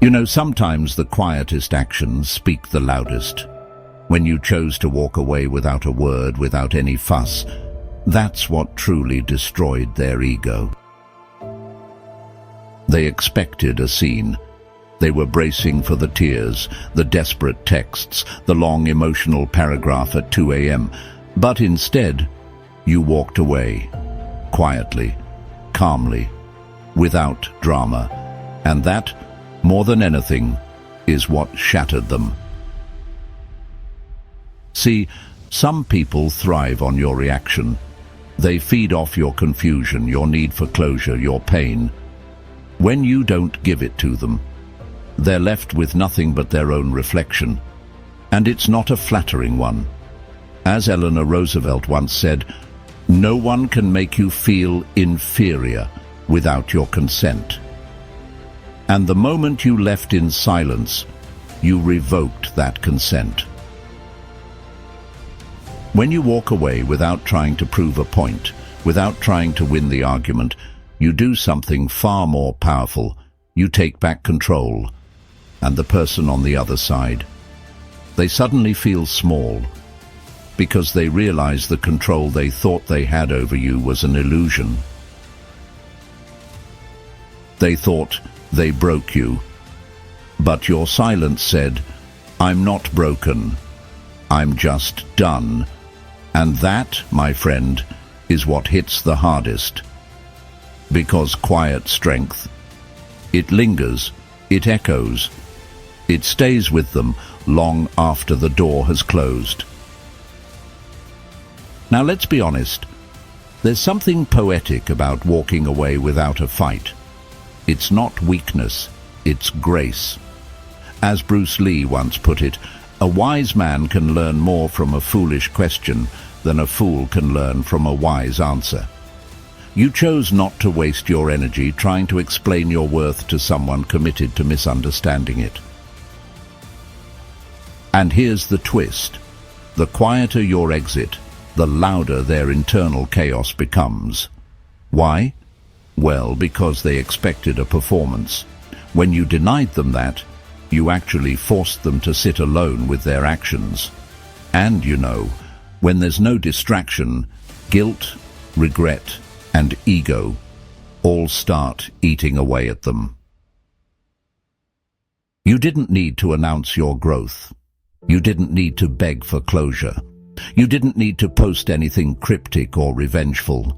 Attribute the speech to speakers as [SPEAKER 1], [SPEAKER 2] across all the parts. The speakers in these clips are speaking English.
[SPEAKER 1] You know, sometimes the quietest actions speak the loudest. When you chose to walk away without a word, without any fuss, that's what truly destroyed their ego. They expected a scene. They were bracing for the tears, the desperate texts, the long emotional paragraph at 2 a.m. But instead, you walked away, quietly, calmly, without drama. And that, more than anything, is what shattered them. See, some people thrive on your reaction. They feed off your confusion, your need for closure, your pain. When you don't give it to them, they're left with nothing but their own reflection. And it's not a flattering one. As Eleanor Roosevelt once said, "No one can make you feel inferior without your consent." And the moment you left in silence, you revoked that consent. When you walk away without trying to prove a point, without trying to win the argument, you do something far more powerful. You take back control. And the person on the other side, they suddenly feel small, because they realize the control they thought they had over you was an illusion. They thought they broke you. But your silence said, "I'm not broken. I'm just done." And that, my friend, is what hits the hardest. Because quiet strength, it lingers, it echoes, it stays with them long after the door has closed. Now let's be honest, there's something poetic about walking away without a fight. It's not weakness, it's grace. As Bruce Lee once put it, a wise man can learn more from a foolish question than a fool can learn from a wise answer. You chose not to waste your energy trying to explain your worth to someone committed to misunderstanding it. And here's the twist. The quieter your exit, the louder their internal chaos becomes. Why? Well, because they expected a performance. When you denied them that, you actually forced them to sit alone with their actions. And you know, when there's no distraction, guilt, regret, and ego all start eating away at them. You didn't need to announce your growth. You didn't need to beg for closure. You didn't need to post anything cryptic or revengeful.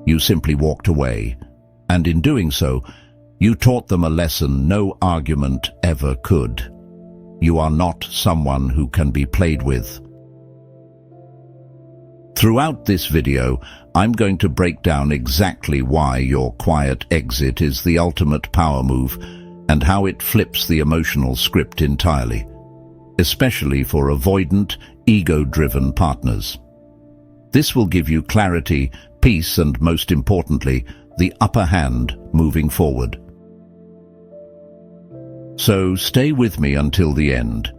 [SPEAKER 1] You simply walked away, and in doing so, you taught them a lesson no argument ever could. You are not someone who can be played with. Throughout this video, I'm going to break down exactly why your quiet exit is the ultimate power move and how it flips the emotional script entirely, especially for avoidant, ego-driven partners. This will give you clarity, peace, and most importantly, the upper hand moving forward. So stay with me until the end,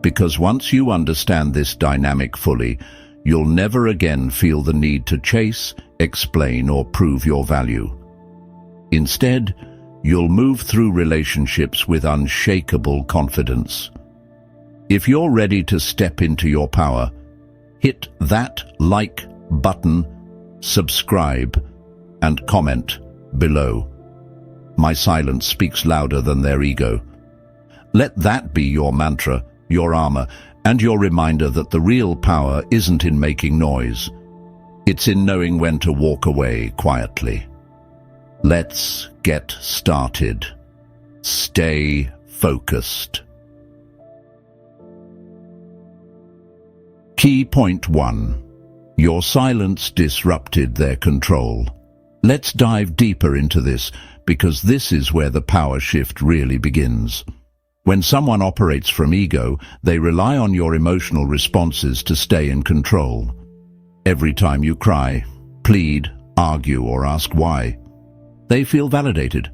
[SPEAKER 1] because once you understand this dynamic fully, you'll never again feel the need to chase, explain, or prove your value. Instead, you'll move through relationships with unshakable confidence. If you're ready to step into your power, hit that like button, subscribe, and comment below. My silence speaks louder than their ego. Let that be your mantra, your armor, and your reminder that the real power isn't in making noise. It's in knowing when to walk away quietly. Let's get started. Stay focused. Key point 1. Your silence disrupted their control. Let's dive deeper into this, because this is where the power shift really begins. When someone operates from ego, they rely on your emotional responses to stay in control. Every time you cry, plead, argue, or ask why, they feel validated.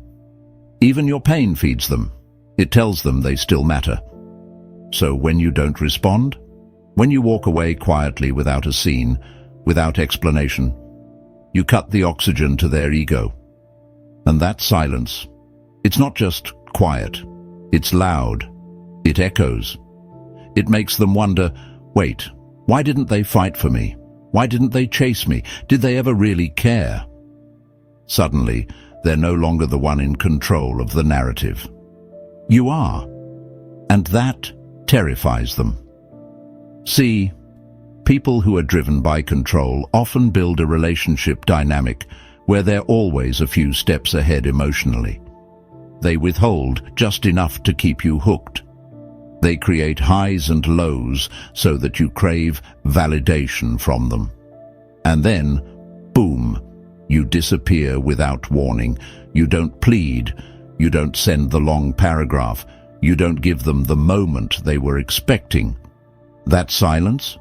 [SPEAKER 1] Even your pain feeds them. It tells them they still matter. So when you don't respond, when you walk away quietly without a scene, without explanation, you cut the oxygen to their ego. And that silence, it's not just quiet. It's loud. It echoes. It makes them wonder, wait, why didn't they fight for me? Why didn't they chase me? Did they ever really care? Suddenly, they're no longer the one in control of the narrative. You are. And that terrifies them. See, people who are driven by control often build a relationship dynamic where they're always a few steps ahead emotionally. They withhold just enough to keep you hooked. They create highs and lows so that you crave validation from them. And then, boom, you disappear without warning. You don't plead. You don't send the long paragraph. You don't give them the moment they were expecting. That silence?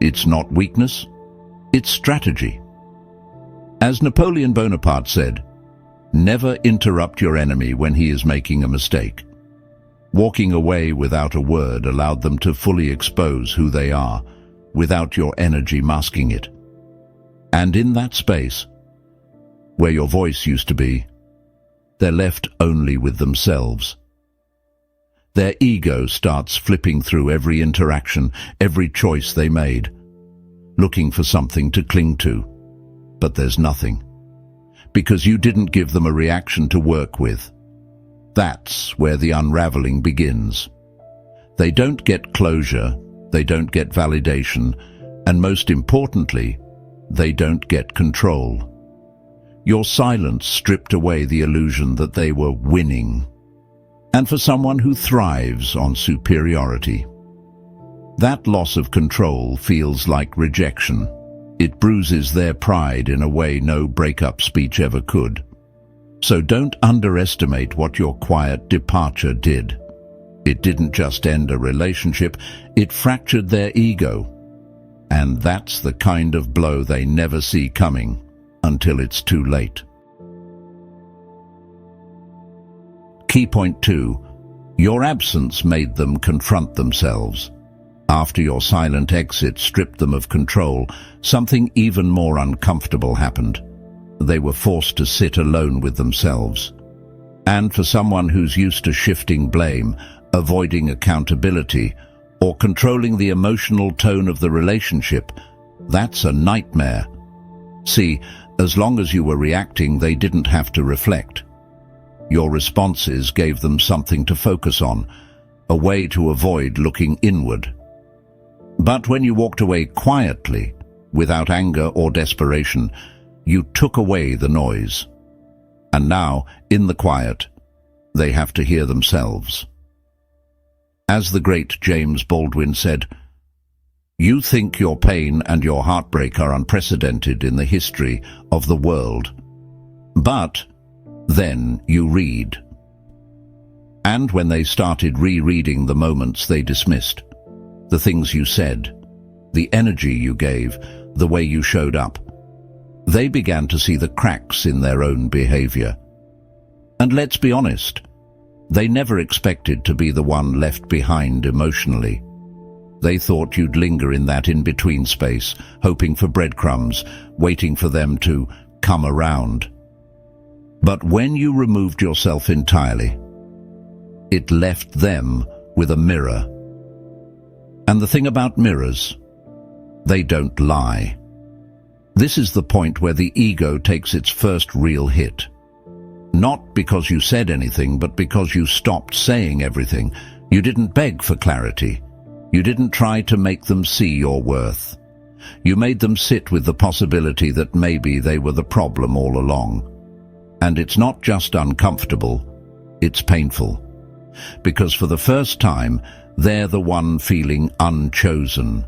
[SPEAKER 1] It's not weakness. It's strategy. As Napoleon Bonaparte said, never interrupt your enemy when he is making a mistake. Walking away without a word allowed them to fully expose who they are, without your energy masking it. And in that space, where your voice used to be, they're left only with themselves. Their ego starts flipping through every interaction, every choice they made, looking for something to cling to. But there's nothing, because you didn't give them a reaction to work with. That's where the unraveling begins. They don't get closure, they don't get validation, and most importantly, they don't get control. Your silence stripped away the illusion that they were winning. And for someone who thrives on superiority, that loss of control feels like rejection. It bruises their pride in a way no breakup speech ever could. So don't underestimate what your quiet departure did. It didn't just end a relationship, it fractured their ego. And that's the kind of blow they never see coming until it's too late. Key point 2. Your absence made them confront themselves. After your silent exit stripped them of control, something even more uncomfortable happened. They were forced to sit alone with themselves. And for someone who's used to shifting blame, avoiding accountability, or controlling the emotional tone of the relationship, that's a nightmare. See, as long as you were reacting, they didn't have to reflect. Your responses gave them something to focus on, a way to avoid looking inward. But when you walked away quietly, without anger or desperation, you took away the noise. And now, in the quiet, they have to hear themselves. As the great James Baldwin said, "You think your pain and your heartbreak are unprecedented in the history of the world. But then you read." And when they started rereading the moments they dismissed, the things you said, the energy you gave, the way you showed up, they began to see the cracks in their own behavior. And let's be honest, they never expected to be the one left behind emotionally. They thought you'd linger in that in-between space, hoping for breadcrumbs, waiting for them to come around. But when you removed yourself entirely, it left them with a mirror. And the thing about mirrors, they don't lie. This is the point where the ego takes its first real hit. Not because you said anything, but because you stopped saying everything. You didn't beg for clarity. You didn't try to make them see your worth. You made them sit with the possibility that maybe they were the problem all along. And it's not just uncomfortable, it's painful. Because for the first time, they're the one feeling unchosen.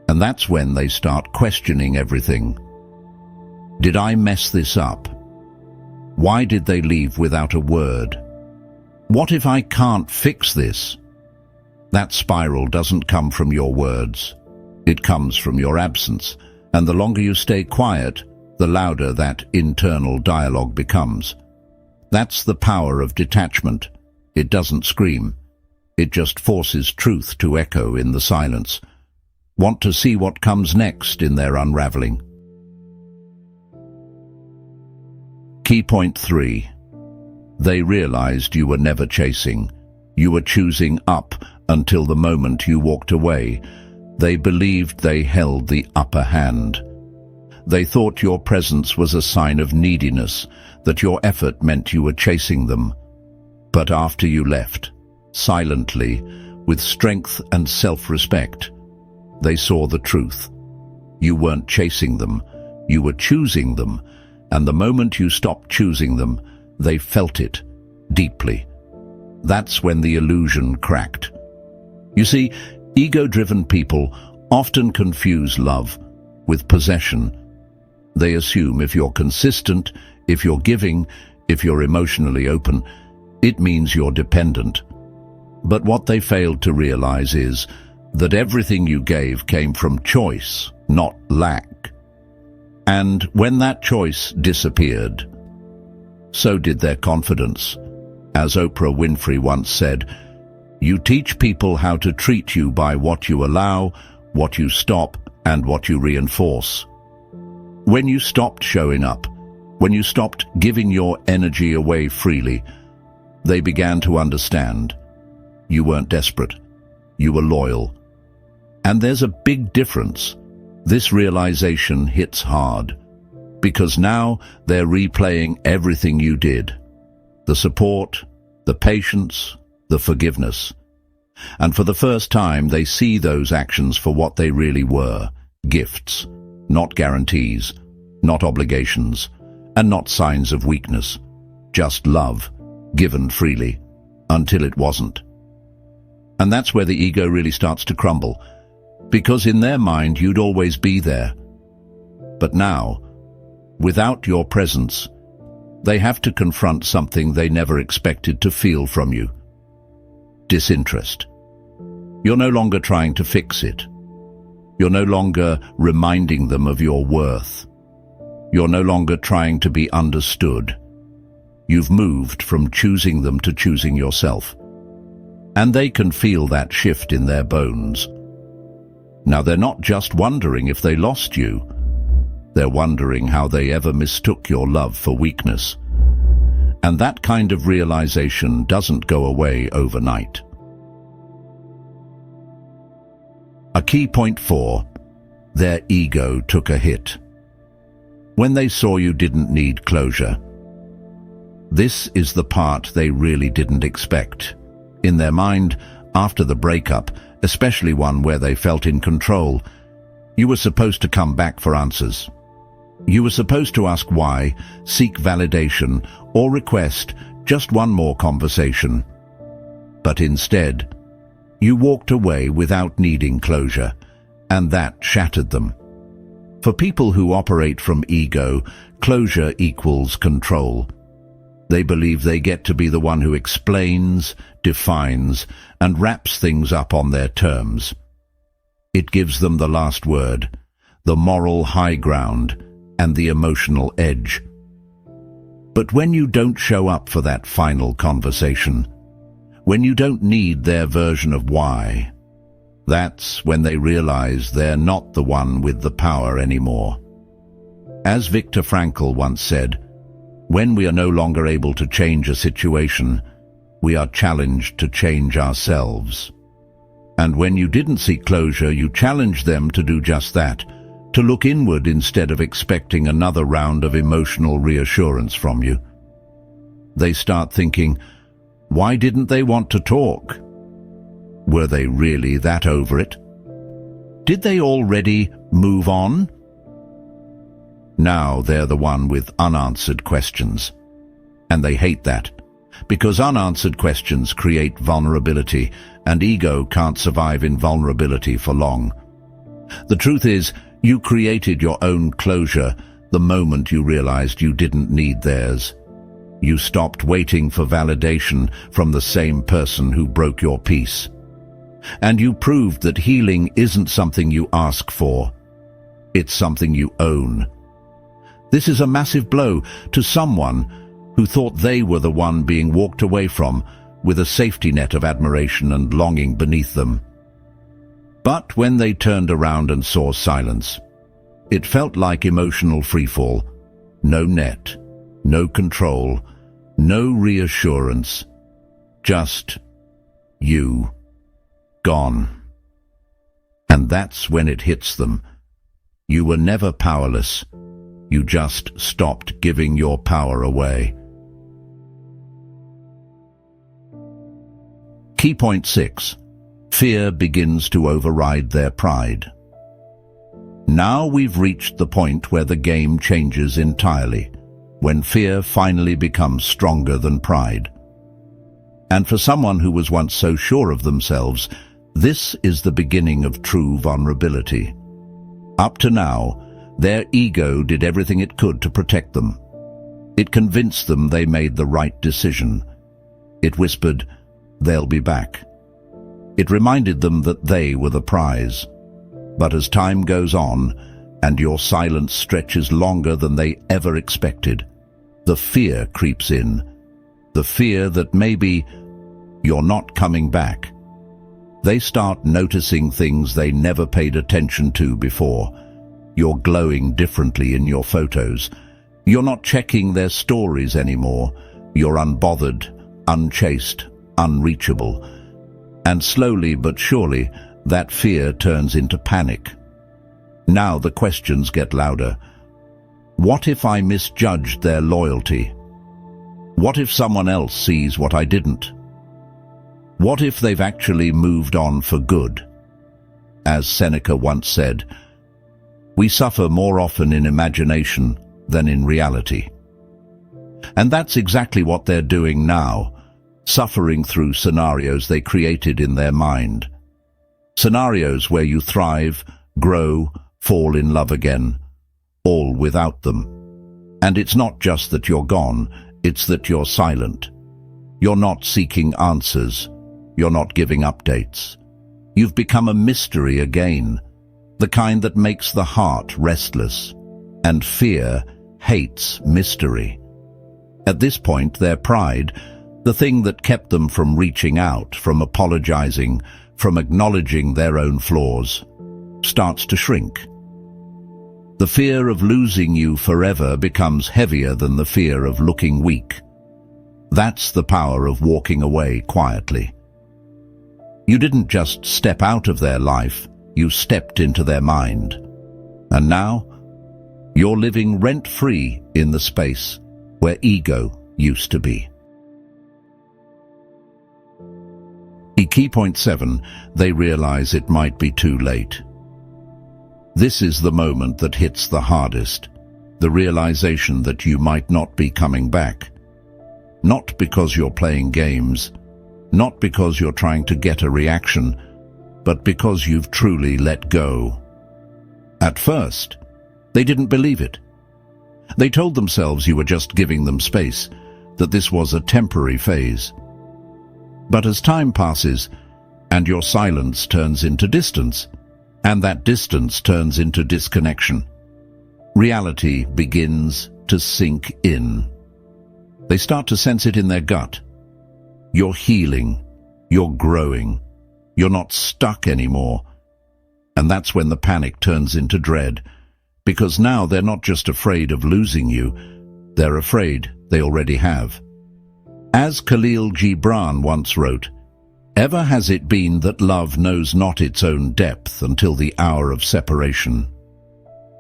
[SPEAKER 1] And that's when they start questioning everything. Did I mess this up? Why did they leave without a word? What if I can't fix this? That spiral doesn't come from your words. It comes from your absence. And the longer you stay quiet, the louder that internal dialogue becomes. That's the power of detachment. It doesn't scream. It just forces truth to echo in the silence. Want to see what comes next in their unraveling? Key point 3. They realized you were never chasing. You were choosing up until the moment you walked away. They believed they held the upper hand. They thought your presence was a sign of neediness, that your effort meant you were chasing them. But after you left, silently, with strength and self-respect, they saw the truth. You weren't chasing them, you were choosing them, and the moment you stopped choosing them, they felt it, deeply. That's when the illusion cracked. You see, ego-driven people often confuse love with possession. They assume if you're consistent, if you're giving, if you're emotionally open, it means you're dependent. But what they failed to realize is that everything you gave came from choice, not lack. And when that choice disappeared, so did their confidence. As Oprah Winfrey once said, "You teach people how to treat you by what you allow, what you stop, and what you reinforce." When you stopped showing up, when you stopped giving your energy away freely, they began to understand. You weren't desperate. You were loyal. And there's a big difference. This realization hits hard, because now they're replaying everything you did. The support, the patience, the forgiveness. And for the first time, they see those actions for what they really were: gifts, not guarantees, not obligations, and not signs of weakness. Just love, given freely, until it wasn't. And that's where the ego really starts to crumble, because in their mind you'd always be there. But now, without your presence, they have to confront something they never expected to feel from you: disinterest. You're no longer trying to fix it. You're no longer reminding them of your worth. You're no longer trying to be understood. You've moved from choosing them to choosing yourself. And they can feel that shift in their bones. Now they're not just wondering if they lost you. They're wondering how they ever mistook your love for weakness. And that kind of realization doesn't go away overnight. A key point 4. Their ego took a hit. When they saw you didn't need closure. This is the part they really didn't expect. In their mind, after the breakup, especially one where they felt in control, you were supposed to come back for answers. You were supposed to ask why, seek validation, or request just one more conversation. But instead, you walked away without needing closure, and that shattered them. For people who operate from ego, closure equals control. They believe they get to be the one who explains, defines, and wraps things up on their terms. It gives them the last word, the moral high ground, and the emotional edge. But when you don't show up for that final conversation, when you don't need their version of why, that's when they realize they're not the one with the power anymore. As Viktor Frankl once said, when we are no longer able to change a situation, we are challenged to change ourselves. And when you didn't seek closure, you challenged them to do just that, to look inward instead of expecting another round of emotional reassurance from you. They start thinking, why didn't they want to talk? Were they really that over it? Did they already move on? Now they're the one with unanswered questions. And they hate that, because unanswered questions create vulnerability, and ego can't survive in vulnerability for long. The truth is, you created your own closure the moment you realized you didn't need theirs. You stopped waiting for validation from the same person who broke your peace. And you proved that healing isn't something you ask for. It's something you own. This is a massive blow to someone who thought they were the one being walked away from, with a safety net of admiration and longing beneath them. But when they turned around and saw silence, it felt like emotional freefall. No net, no control, no reassurance, just You. Gone. And that's when it hits them. You were never powerless. You just stopped giving your power away. Key point 6. Fear begins to override their pride. Now we've reached the point where the game changes entirely, when fear finally becomes stronger than pride. And for someone who was once so sure of themselves, this is the beginning of true vulnerability. Up to now, their ego did everything it could to protect them. It convinced them they made the right decision. It whispered, "They'll be back." It reminded them that they were the prize. But as time goes on, and your silence stretches longer than they ever expected, the fear creeps in. The fear that maybe you're not coming back. They start noticing things they never paid attention to before. You're glowing differently in your photos. You're not checking their stories anymore. You're unbothered, unchased, unreachable. And slowly but surely, that fear turns into panic. Now the questions get louder. What if I misjudged their loyalty? What if someone else sees what I didn't? What if they've actually moved on for good? As Seneca once said, we suffer more often in imagination than in reality. And that's exactly what they're doing now, suffering through scenarios they created in their mind. Scenarios where you thrive, grow, fall in love again, all without them. And it's not just that you're gone, it's that you're silent. You're not seeking answers. You're not giving updates. You've become a mystery again, the kind that makes the heart restless. And fear hates mystery. At this point, their pride, the thing that kept them from reaching out, from apologizing, from acknowledging their own flaws, starts to shrink. The fear of losing you forever becomes heavier than the fear of looking weak. That's the power of walking away quietly. You didn't just step out of their life, you stepped into their mind. And now, you're living rent-free in the space where ego used to be. Key point 7, they realize it might be too late. This is the moment that hits the hardest, the realization that you might not be coming back. Not because you're playing games, not because you're trying to get a reaction, but because you've truly let go. At first, they didn't believe it. They told themselves you were just giving them space, that this was a temporary phase. But as time passes, and your silence turns into distance, and that distance turns into disconnection, reality begins to sink in. They start to sense it in their gut. You're healing, you're growing, you're not stuck anymore. And that's when the panic turns into dread, because now they're not just afraid of losing you, they're afraid they already have. As Khalil Gibran once wrote, "Ever has it been that love knows not its own depth until the hour of separation?"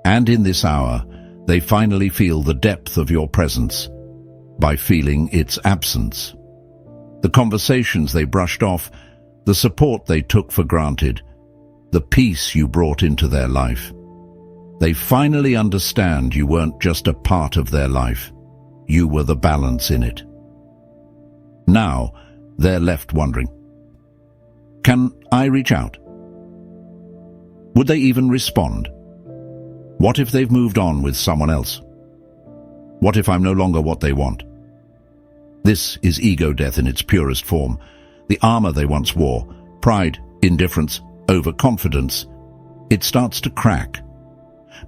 [SPEAKER 1] And in this hour, they finally feel the depth of your presence, by feeling its absence. The conversations they brushed off, the support they took for granted, the peace you brought into their life. They finally understand you weren't just a part of their life, you were the balance in it. Now, they're left wondering, can I reach out? Would they even respond? What if they've moved on with someone else? What if I'm no longer what they want? This is ego death in its purest form. The armor they once wore, pride, indifference, overconfidence, it starts to crack.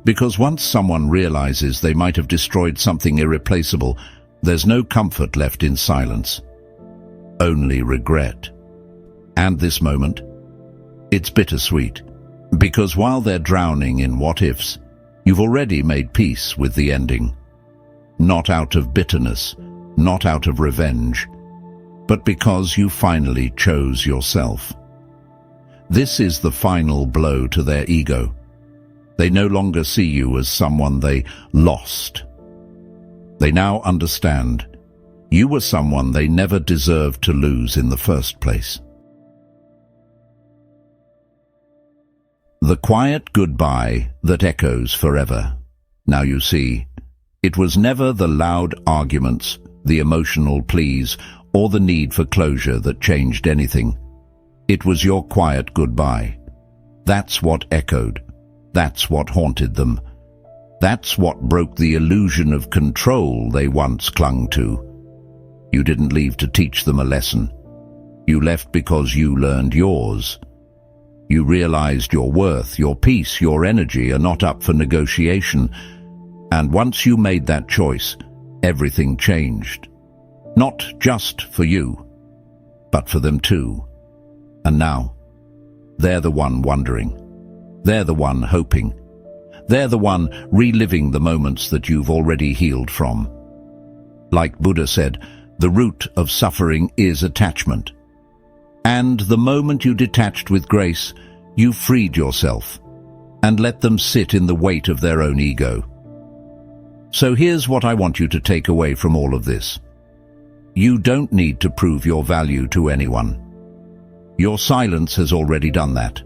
[SPEAKER 1] Because once someone realizes they might have destroyed something irreplaceable, there's no comfort left in silence. Only regret. And this moment, it's bittersweet. Because while they're drowning in what-ifs, you've already made peace with the ending. Not out of bitterness, not out of revenge, but because you finally chose yourself. This is the final blow to their ego. They no longer see you as someone they lost. They now understand you were someone they never deserved to lose in the first place. The quiet goodbye that echoes forever. Now you see, it was never the loud arguments, the emotional pleas, or the need for closure that changed anything. It was your quiet goodbye. That's what echoed. That's what haunted them. That's what broke the illusion of control they once clung to. You didn't leave to teach them a lesson. You left because you learned yours. You realized your worth, your peace, your energy are not up for negotiation. And once you made that choice, everything changed. Not just for you, but for them too. And now, they're the one wondering. They're the one hoping. They're the one reliving the moments that you've already healed from. Like Buddha said, the root of suffering is attachment. And the moment you detached with grace, you freed yourself and let them sit in the weight of their own ego. So here's what I want you to take away from all of this. You don't need to prove your value to anyone. Your silence has already done that.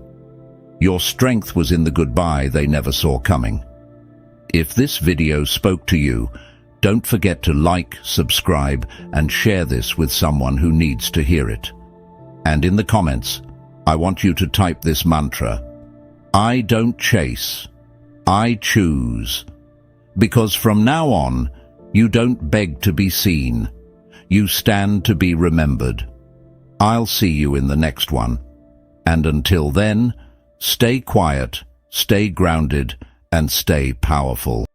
[SPEAKER 1] Your strength was in the goodbye they never saw coming. If this video spoke to you, don't forget to like, subscribe, and share this with someone who needs to hear it. And in the comments, I want you to type this mantra: I don't chase, I choose. Because from now on, you don't beg to be seen. You stand to be remembered. I'll see you in the next one. And until then, stay quiet, stay grounded, and stay powerful.